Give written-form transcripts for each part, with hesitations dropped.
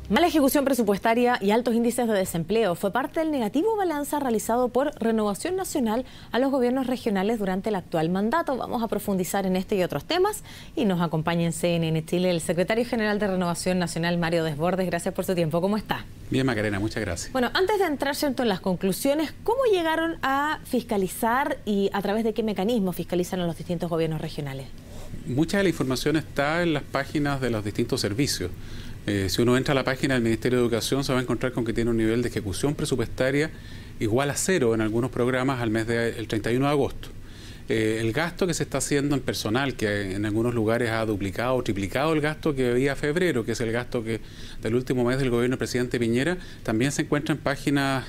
Mala ejecución presupuestaria y altos índices de desempleo fue parte del negativo balance realizado por Renovación Nacional a los gobiernos regionales durante el actual mandato. Vamos a profundizar en este y otros temas y nos acompaña en CNN Chile el secretario general de Renovación Nacional, Mario Desbordes. Gracias por su tiempo. ¿Cómo está? Bien, Macarena, muchas gracias. Bueno, antes de entrar en las conclusiones, ¿cómo llegaron a fiscalizar y a través de qué mecanismos fiscalizan a los distintos gobiernos regionales? Mucha de la información está en las páginas de los distintos servicios. Si uno entra a la página del Ministerio de Educación, se va a encontrar con que tiene un nivel de ejecución presupuestaria igual a 0 en algunos programas al mes del 31 de agosto. El gasto que se está haciendo en personal, que en algunos lugares ha duplicado o triplicado el gasto que había en febrero, que es el gasto del último mes del gobierno del presidente Piñera, también se encuentra en páginas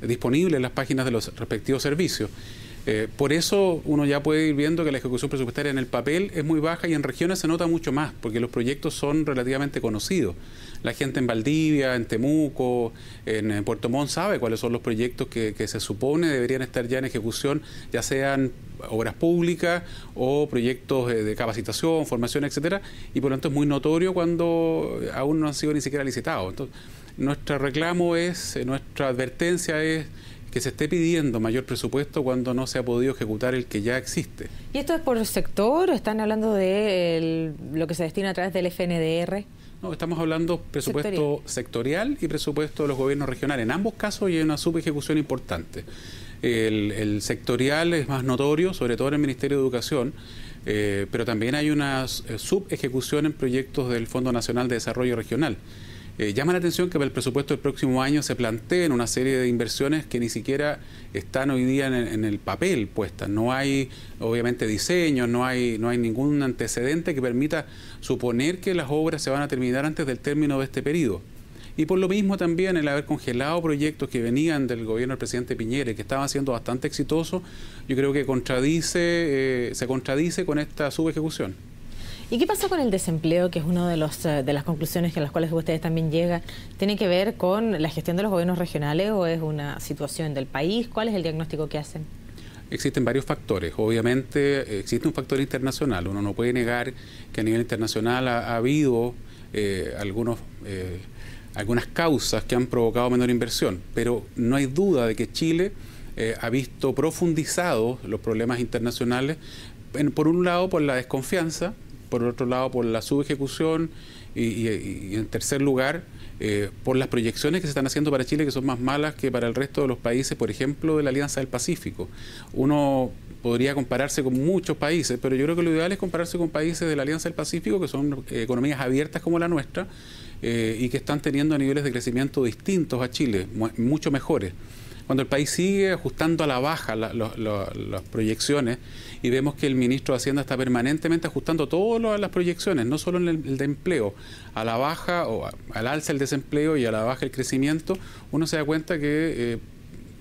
disponibles, en las páginas de los respectivos servicios. Por eso uno ya puede ir viendo que la ejecución presupuestaria en el papel es muy baja y en regiones se nota mucho más, porque los proyectos son relativamente conocidos. La gente en Valdivia, en Temuco, en Puerto Montt sabe cuáles son los proyectos que se supone deberían estar ya en ejecución, ya sean obras públicas o proyectos de capacitación, formación, etcétera, y por lo tanto es muy notorio cuando aún no han sido ni siquiera licitados. Entonces, nuestro reclamo nuestra advertencia es que se esté pidiendo mayor presupuesto cuando no se ha podido ejecutar el que ya existe. ¿Y esto es por sector? ¿Están hablando de lo que se destina a través del FNDR? No, estamos hablando presupuesto sectorial y presupuesto de los gobiernos regionales. En ambos casos hay una subejecución importante. El sectorial es más notorio, sobre todo en el Ministerio de Educación, pero también hay una subejecución en proyectos del Fondo Nacional de Desarrollo Regional. Llama la atención que para el presupuesto del próximo año se planteen una serie de inversiones que ni siquiera están hoy día en el papel puestas. No hay, obviamente, diseños, no hay ningún antecedente que permita suponer que las obras se van a terminar antes del término de este periodo. Y por lo mismo también el haber congelado proyectos que venían del gobierno del presidente Piñera y que estaban siendo bastante exitosos, yo creo que se contradice con esta subejecución. ¿Y qué pasa con el desempleo, que es una de las conclusiones a las cuales ustedes también llegan? ¿Tiene que ver con la gestión de los gobiernos regionales o es una situación del país? ¿Cuál es el diagnóstico que hacen? Existen varios factores. Obviamente existe un factor internacional. Uno no puede negar que a nivel internacional ha habido algunas causas que han provocado menor inversión, pero no hay duda de que Chile ha visto profundizados los problemas internacionales, por un lado por la desconfianza, por otro lado por la subejecución y en tercer lugar por las proyecciones que se están haciendo para Chile, que son más malas que para el resto de los países, por ejemplo, de la Alianza del Pacífico. Uno podría compararse con muchos países, pero yo creo que lo ideal es compararse con países de la Alianza del Pacífico, que son economías abiertas como la nuestra, y que están teniendo niveles de crecimiento distintos a Chile, mucho mejores. Cuando el país sigue ajustando a la baja las proyecciones y vemos que el ministro de Hacienda está permanentemente ajustando todas las proyecciones, no solo en el de empleo, a la baja o al alza el desempleo y a la baja el crecimiento, uno se da cuenta que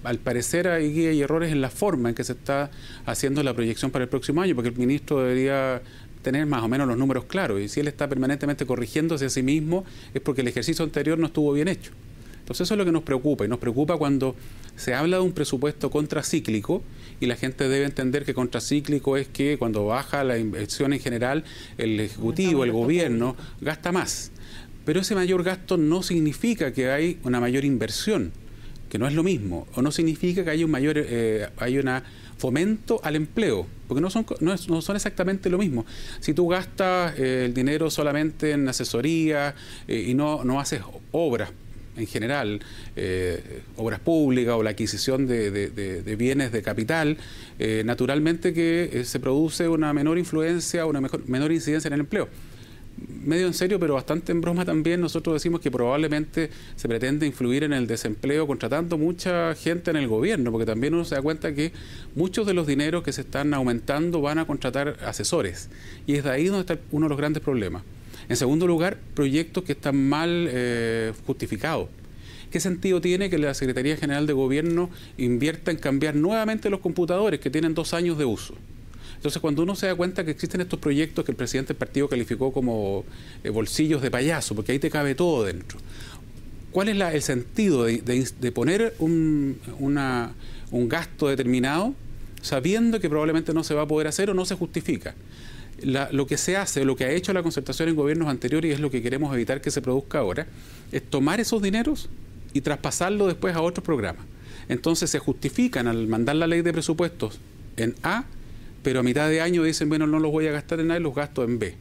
al parecer hay errores en la forma en que se está haciendo la proyección para el próximo año, porque el ministro debería tener más o menos los números claros, y si él está permanentemente corrigiéndose a sí mismo es porque el ejercicio anterior no estuvo bien hecho. Entonces eso es lo que nos preocupa, y nos preocupa cuando se habla de un presupuesto contracíclico y la gente debe entender que contracíclico es que cuando baja la inversión en general, el Ejecutivo, el gobierno, gasta más. Pero ese mayor gasto no significa que hay una mayor inversión, que no es lo mismo, o no significa que hay un fomento al empleo, porque no son exactamente lo mismo. Si tú gastas el dinero solamente en asesoría y no haces obras, en general, obras públicas o la adquisición de bienes de capital, naturalmente que se produce una menor influencia o una menor incidencia en el empleo. Medio en serio, pero bastante en broma también, nosotros decimos que probablemente se pretende influir en el desempleo contratando mucha gente en el gobierno, porque también uno se da cuenta que muchos de los dineros que se están aumentando van a contratar asesores, y es de ahí donde está uno de los grandes problemas. En segundo lugar, proyectos que están mal justificados. ¿Qué sentido tiene que la Secretaría General de Gobierno invierta en cambiar nuevamente los computadores que tienen 2 años de uso? Entonces, cuando uno se da cuenta que existen estos proyectos que el presidente del partido calificó como bolsillos de payaso, porque ahí te cabe todo dentro, ¿cuál es el sentido de poner un gasto determinado sabiendo que probablemente no se va a poder hacer o no se justifica? lo que se hace, lo que ha hecho la concertación en gobiernos anteriores, y es lo que queremos evitar que se produzca ahora, es tomar esos dineros y traspasarlo después a otros programas. Entonces se justifican al mandar la ley de presupuestos en A, pero a mitad de año dicen, bueno, no los voy a gastar en A y los gasto en B.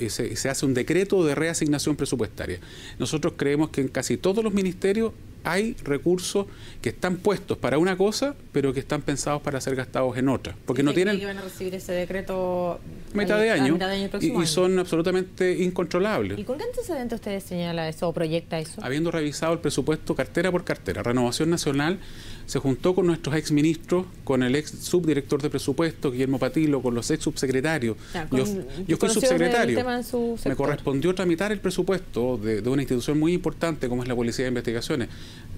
Se hace un decreto de reasignación presupuestaria. Nosotros creemos que en casi todos los ministerios hay recursos que están puestos para una cosa, pero que están pensados para ser gastados en otra. Porque no tienen... que van a recibir ese decreto a mitad de año, y son absolutamente incontrolables. ¿Y con qué antecedente usted señala eso o proyecta eso? Habiendo revisado el presupuesto cartera por cartera, Renovación Nacional se juntó con nuestros exministros, con el ex subdirector de presupuesto, Guillermo Patilo, con los ex subsecretarios. Yo fui subsecretario. Me correspondió tramitar el presupuesto de una institución muy importante como es la Policía de Investigaciones.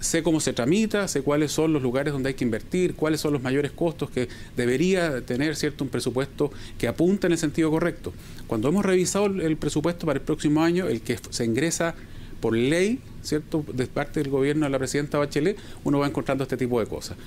Sé cómo se tramita, sé cuáles son los lugares donde hay que invertir, cuáles son los mayores costos que debería tener, ¿cierto?, un presupuesto que apunta en el sentido correcto. Cuando hemos revisado el presupuesto para el próximo año, el que se ingresa por ley, ¿cierto?, de parte del gobierno de la presidenta Bachelet, uno va encontrando este tipo de cosas.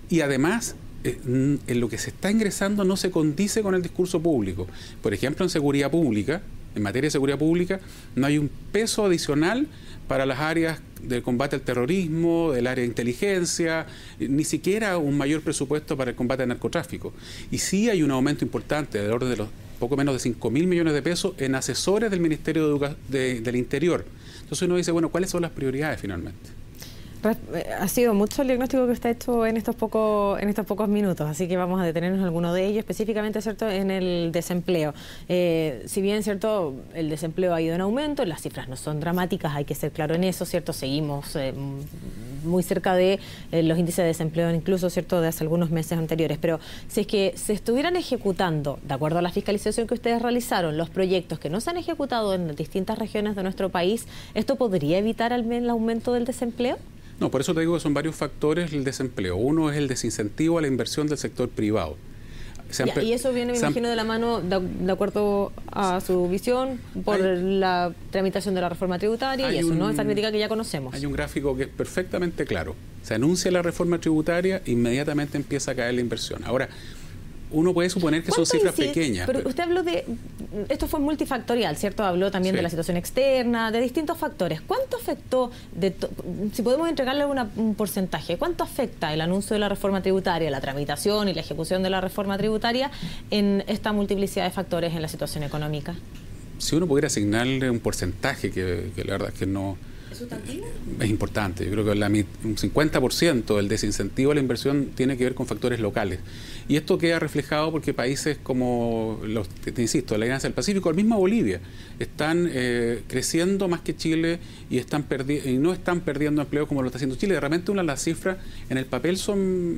Y además, en lo que se está ingresando no se condice con el discurso público. Por ejemplo, en seguridad pública, en materia de seguridad pública, no hay un peso adicional para las áreas del combate al terrorismo, del área de inteligencia, ni siquiera un mayor presupuesto para el combate al narcotráfico. Y sí hay un aumento importante, del orden de los poco menos de 5.000 millones de pesos en asesores del Ministerio del Interior. Entonces uno dice, bueno, ¿cuáles son las prioridades finalmente? Ha sido mucho el diagnóstico que está hecho en estos pocos minutos, así que vamos a detenernos en alguno de ellos, específicamente, ¿cierto?, en el desempleo. Si bien, ¿cierto?, el desempleo ha ido en aumento, las cifras no son dramáticas, hay que ser claro en eso, ¿cierto? Seguimos muy cerca de los índices de desempleo, incluso, ¿cierto?, de hace algunos meses anteriores. Pero si es que se estuvieran ejecutando, de acuerdo a la fiscalización que ustedes realizaron, los proyectos que no se han ejecutado en distintas regiones de nuestro país, ¿esto podría evitar el aumento del desempleo? No, por eso te digo que son varios factores el desempleo. Uno es el desincentivo a la inversión del sector privado. Y eso viene, me imagino, de la mano, de acuerdo a su visión, por la tramitación de la reforma tributaria y eso, ¿no? Esa crítica que ya conocemos. Hay un gráfico que es perfectamente claro. Se anuncia la reforma tributaria, inmediatamente empieza a caer la inversión. Ahora, uno puede suponer que son cifras pequeñas. Pero usted habló de... Esto fue multifactorial, ¿cierto? Habló también de la situación externa, de distintos factores. ¿Cuánto afectó, si podemos entregarle un porcentaje, cuánto afecta el anuncio de la reforma tributaria, la tramitación y la ejecución de la reforma tributaria en esta multiplicidad de factores en la situación económica? Si uno pudiera asignarle un porcentaje, que la verdad es que no... Es importante. Yo creo que un 50% del desincentivo a la inversión tiene que ver con factores locales. Y esto queda reflejado porque países como, te insisto, la Alianza del Pacífico, el mismo Bolivia, están creciendo más que Chile y no están perdiendo empleo como lo está haciendo Chile. De repente las cifras en el papel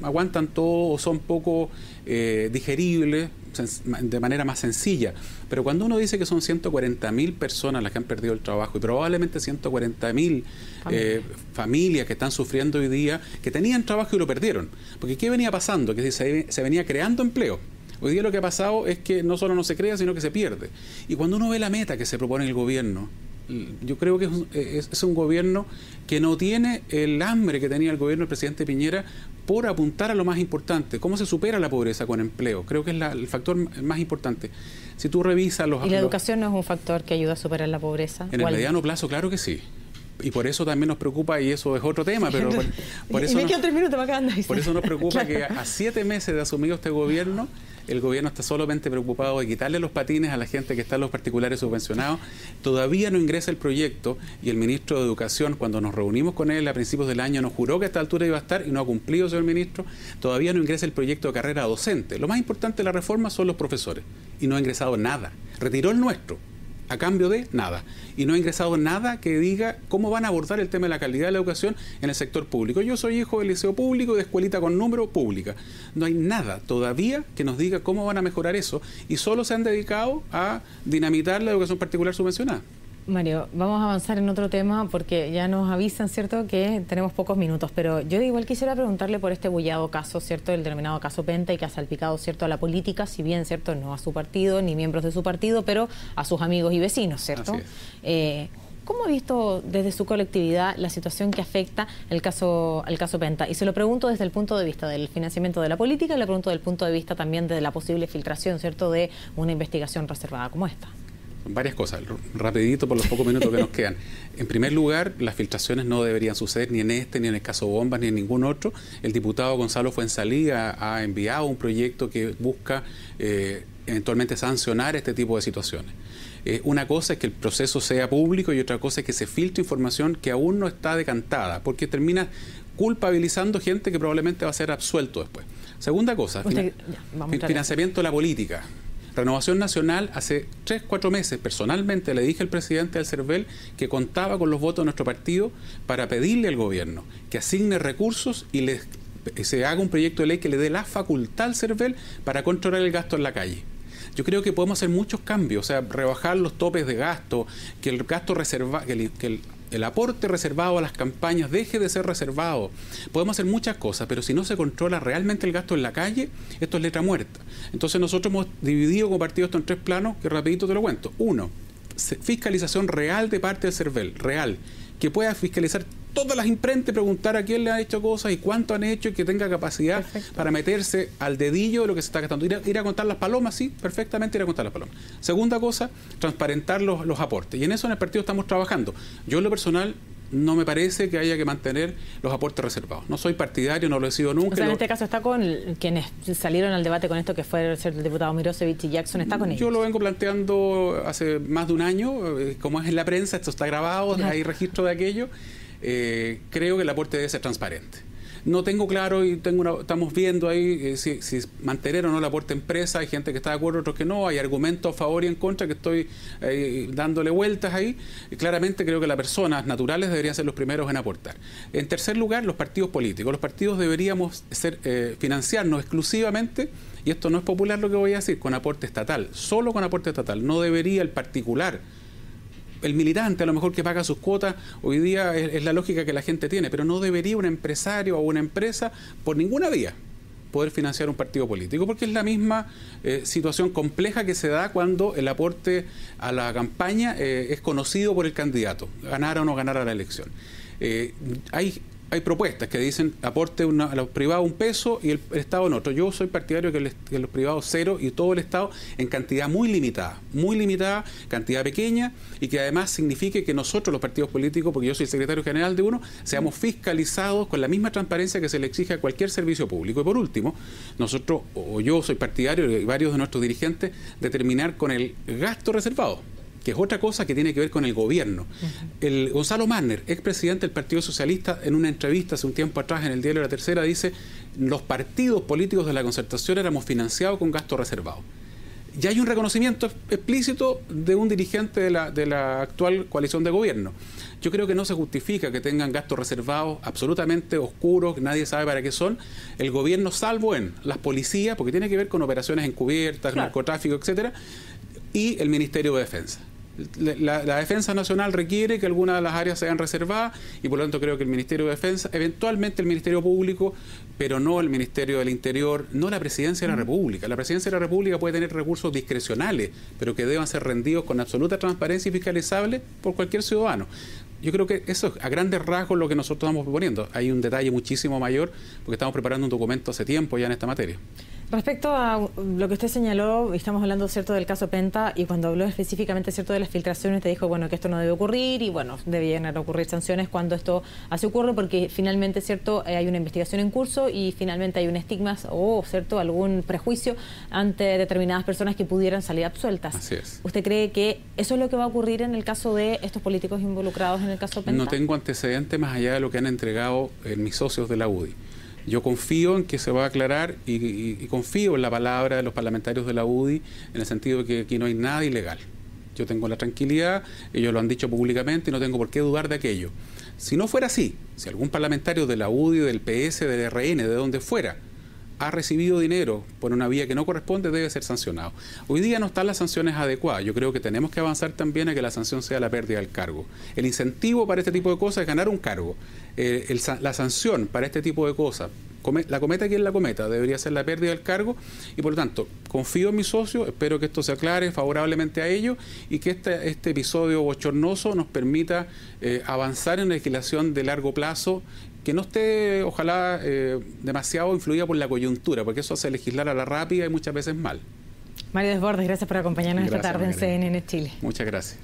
aguantan todo o son poco digeribles de manera más sencilla. Pero cuando uno dice que son 140.000 personas las que han perdido el trabajo y probablemente 140.000 familias que están sufriendo hoy día, que tenían trabajo y lo perdieron. Porque ¿qué venía pasando? Que se venía creando empleo. Hoy día lo que ha pasado es que no solo no se crea, sino que se pierde. Y cuando uno ve la meta que se propone el gobierno, yo creo que es un gobierno que no tiene el hambre que tenía el gobierno del presidente Piñera por apuntar a lo más importante. ¿Cómo se supera la pobreza con empleo? Creo que es el factor más importante. Si tú revisas ¿Y la educación no es un factor que ayuda a superar la pobreza? En el mediano plazo, claro que sí. Y por eso también nos preocupa, y eso es otro tema, pero por eso, por eso nos preocupa que a 7 meses de asumido este gobierno, el gobierno está solamente preocupado de quitarle los patines a la gente que está en los particulares subvencionados. Todavía no ingresa el proyecto y el ministro de Educación, cuando nos reunimos con él a principios del año, nos juró que a esta altura iba a estar y no ha cumplido, señor ministro. Todavía no ingresa el proyecto de carrera docente. Lo más importante de la reforma son los profesores y no ha ingresado nada. Retiró el nuestro a cambio de nada. Y no ha ingresado nada que diga cómo van a abordar el tema de la calidad de la educación en el sector público. Yo soy hijo del liceo público, de escuelita con número pública. No hay nada todavía que nos diga cómo van a mejorar eso y solo se han dedicado a dinamitar la educación particular subvencionada. Mario, vamos a avanzar en otro tema porque ya nos avisan, ¿cierto?, que tenemos pocos minutos, pero yo igual quisiera preguntarle por este bullado caso, ¿cierto?, el denominado caso Penta, y que ha salpicado, ¿cierto?, a la política, si bien, ¿cierto?, no a su partido ni miembros de su partido, pero a sus amigos y vecinos, ¿cierto? ¿Cómo ha visto desde su colectividad la situación que afecta al caso Penta? Y se lo pregunto desde el punto de vista del financiamiento de la política y le pregunto desde el punto de vista también de la posible filtración, ¿cierto?, de una investigación reservada como esta. Varias cosas, rapidito por los pocos minutos que nos quedan. En primer lugar, las filtraciones no deberían suceder ni en este, ni en el caso Bombas, ni en ningún otro. El diputado Gonzalo Fuenzalí ha enviado un proyecto que busca eventualmente sancionar este tipo de situaciones. Una cosa es que el proceso sea público y otra cosa es que se filtre información que aún no está decantada, porque termina culpabilizando gente que probablemente va a ser absuelto después. Segunda cosa, financiamiento de la política. Renovación Nacional, hace 3-4 meses, personalmente le dije al presidente del CERVEL que contaba con los votos de nuestro partido para pedirle al gobierno que asigne recursos y se haga un proyecto de ley que le dé la facultad al CERVEL para controlar el gasto en la calle. Yo creo que podemos hacer muchos cambios, o sea, rebajar los topes de gasto, que el gasto reservado, que el aporte reservado a las campañas deje de ser reservado. Podemos hacer muchas cosas, pero si no se controla realmente el gasto en la calle, esto es letra muerta. Entonces nosotros hemos dividido como partido esto en 3 planos, que rapidito te lo cuento. 1, fiscalización real de parte del CERVEL, real, que pueda fiscalizar todas las imprentas, preguntar a quién le ha hecho cosas y cuánto han hecho y que tenga capacidad para meterse al dedillo de lo que se está gastando. Ir a contar las palomas, sí, perfectamente ir a contar las palomas. Segunda cosa, transparentar los aportes. Y en eso en el partido estamos trabajando. Yo en lo personal no me parece que haya que mantener los aportes reservados. No soy partidario, no lo he sido nunca. O sea, en este caso está con quienes salieron al debate con esto, que fue el diputado Mirosevich y Jackson, ¿está con ellos? Yo lo vengo planteando hace más de un año. Como es en la prensa, esto está grabado, hay registro de aquello. Creo que el aporte debe ser transparente. No tengo claro y estamos viendo ahí si mantener o no el aporte empresa. Hay gente que está de acuerdo, otros que no. Hay argumentos a favor y en contra que estoy dándole vueltas ahí. Claramente creo que las personas naturales deberían ser los primeros en aportar. En tercer lugar, los partidos políticos. Los partidos deberíamos financiarnos exclusivamente, y esto no es popular lo que voy a decir, con aporte estatal. Solo con aporte estatal. No debería el particular, el militante a lo mejor que paga sus cuotas, hoy día es la lógica que la gente tiene, pero no debería un empresario o una empresa por ninguna vía poder financiar un partido político, porque es la misma situación compleja que se da cuando el aporte a la campaña es conocido por el candidato, ganara o no ganara la elección. Hay propuestas que dicen aporte a los privados $1 y el Estado en otro. Yo soy partidario que los privados 0 y todo el Estado en cantidad muy limitada, cantidad pequeña, y que además signifique que nosotros, los partidos políticos, porque yo soy el secretario general de uno, seamos fiscalizados con la misma transparencia que se le exige a cualquier servicio público. Y por último, nosotros, o yo soy partidario, y varios de nuestros dirigentes, de terminar con el gasto reservado, que es otra cosa que tiene que ver con el gobierno. El Gonzalo Manner, expresidente del Partido Socialista, en una entrevista hace un tiempo atrás en el diario La Tercera, dice: los partidos políticos de la Concertación éramos financiados con gasto reservado. Ya hay un reconocimiento explícito de un dirigente de la actual coalición de gobierno. Yo creo que no se justifica que tengan gastos reservados absolutamente oscuros, nadie sabe para qué son, el gobierno, salvo en las policías, porque tiene que ver con operaciones encubiertas, narcotráfico, etcétera, y el Ministerio de Defensa. La Defensa Nacional requiere que algunas de las áreas sean reservadas y por lo tanto creo que el Ministerio de Defensa, eventualmente el Ministerio Público, pero no el Ministerio del Interior, no la Presidencia de la República. La Presidencia de la República puede tener recursos discrecionales, pero que deban ser rendidos con absoluta transparencia y fiscalizables por cualquier ciudadano. Yo creo que eso es a grandes rasgos lo que nosotros estamos proponiendo. Hay un detalle muchísimo mayor porque estamos preparando un documento hace tiempo ya en esta materia. Respecto a lo que usted señaló, estamos hablando, ¿cierto?, del caso Penta, y cuando habló específicamente, ¿cierto?, de las filtraciones, te dijo, bueno, que esto no debe ocurrir y, bueno, debían ocurrir sanciones cuando esto así ocurre, porque finalmente, ¿cierto?, hay una investigación en curso y finalmente hay un estigma o, ¿cierto?, algún prejuicio ante determinadas personas que pudieran salir absueltas. Así es. ¿Usted cree que eso es lo que va a ocurrir en el caso de estos políticos involucrados en el caso Penta? No tengo antecedentes más allá de lo que han entregado mis socios de la UDI. Yo confío en que se va a aclarar y confío en la palabra de los parlamentarios de la UDI en el sentido de que aquí no hay nada ilegal. Yo tengo la tranquilidad, ellos lo han dicho públicamente y no tengo por qué dudar de aquello. Si no fuera así, si algún parlamentario de la UDI, del PS, del RN, de donde fuera, ha recibido dinero por una vía que no corresponde, debe ser sancionado. Hoy día no están las sanciones adecuadas. Yo creo que tenemos que avanzar también a que la sanción sea la pérdida del cargo. El incentivo para este tipo de cosas es ganar un cargo. La sanción para este tipo de cosas, la cometa quien la cometa, debería ser la pérdida del cargo, y por lo tanto confío en mi socio, espero que esto se aclare favorablemente a ello y que este episodio bochornoso nos permita avanzar en una legislación de largo plazo que no esté, ojalá, demasiado influida por la coyuntura, porque eso hace legislar a la rápida y muchas veces mal. Mario Desbordes, gracias por acompañarnos esta tarde en CNN Chile. Muchas gracias.